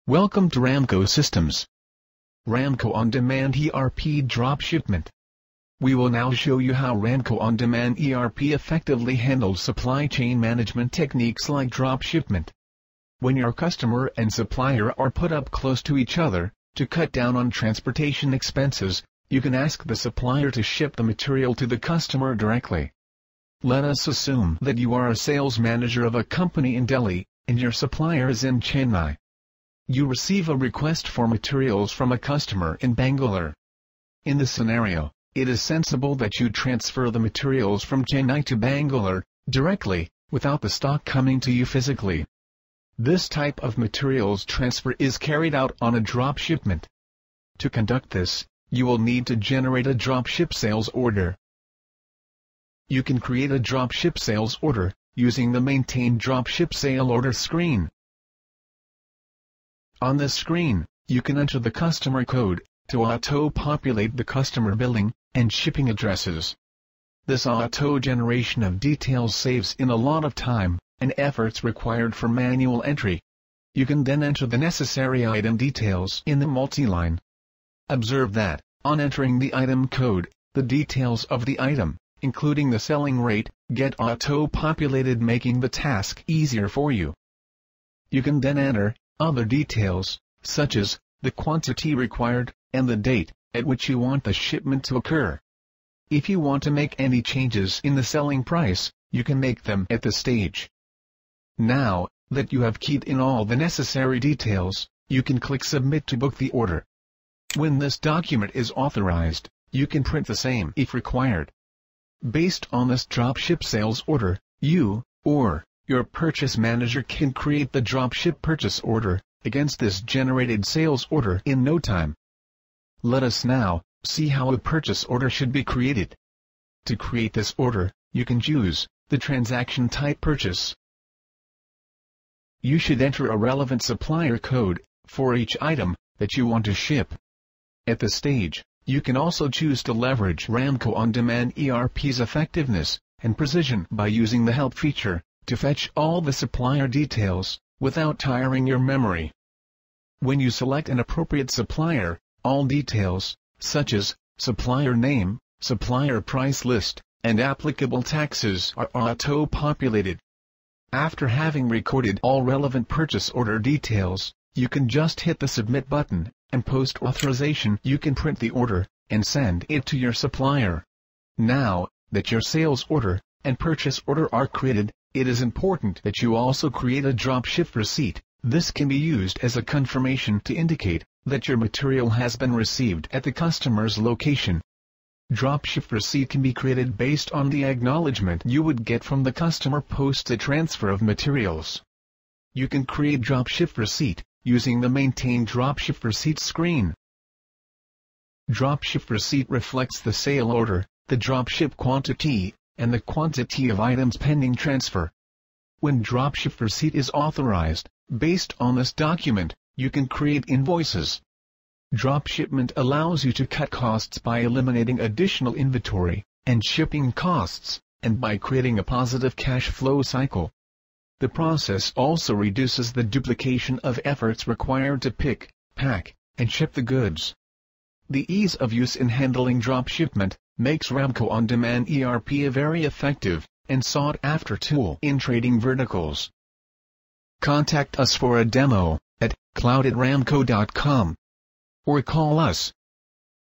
Welcome to RAMCO Systems. RAMCO On-Demand ERP Dropshipment. We will now show you how RAMCO On-Demand ERP effectively handles supply chain management techniques like dropshipment. When your customer and supplier are put up close to each other, to cut down on transportation expenses, you can ask the supplier to ship the material to the customer directly. Let us assume that you are a sales manager of a company in Delhi, and your supplier is in Chennai. You receive a request for materials from a customer in Bangalore. In this scenario, it is sensible that you transfer the materials from Chennai to Bangalore directly, without the stock coming to you physically. This type of materials transfer is carried out on a dropshipment. To conduct this, you will need to generate a dropship sales order. You can create a dropship sales order using the Maintain Dropship Sale Order screen. On this screen, you can enter the customer code to auto-populate the customer billing and shipping addresses. This auto-generation of details saves in a lot of time and efforts required for manual entry. You can then enter the necessary item details in the multi-line. Observe that, on entering the item code, the details of the item, including the selling rate, get auto-populated, making the task easier for you. You can then enter other details, such as the quantity required and the date at which you want the shipment to occur. If you want to make any changes in the selling price, you can make them at this stage. Now that you have keyed in all the necessary details, you can click Submit to book the order. When this document is authorized, you can print the same if required. Based on this dropship sales order, you, or your purchase manager, can create the dropship purchase order against this generated sales order in no time. Let us now see how a purchase order should be created. To create this order, you can choose the transaction type purchase. You should enter a relevant supplier code for each item that you want to ship. At this stage, you can also choose to leverage RAMCO On-Demand ERP's effectiveness and precision by using the Help feature to fetch all the supplier details without tiring your memory. When you select an appropriate supplier, all details, such as supplier name, supplier price list, and applicable taxes, are auto-populated. After having recorded all relevant purchase order details, you can just hit the Submit button, and post-authorization you can print the order and send it to your supplier. Now that your sales order and purchase order are created, it is important that you also create a dropship receipt. This can be used as a confirmation to indicate that your material has been received at the customer's location. Dropship receipt can be created based on the acknowledgement you would get from the customer post the transfer of materials. You can create dropship receipt using the Maintain Dropship Receipt screen. Dropship receipt reflects the sale order, the dropship quantity, and the quantity of items pending transfer. When dropship receipt is authorized, based on this document, you can create invoices. Dropshipment allows you to cut costs by eliminating additional inventory and shipping costs, and by creating a positive cash flow cycle. The process also reduces the duplication of efforts required to pick, pack, and ship the goods. The ease of use in handling dropshipment makes RAMCO On-Demand ERP a very effective and sought-after tool in trading verticals. Contact us for a demo at cloud@ramco.com or call us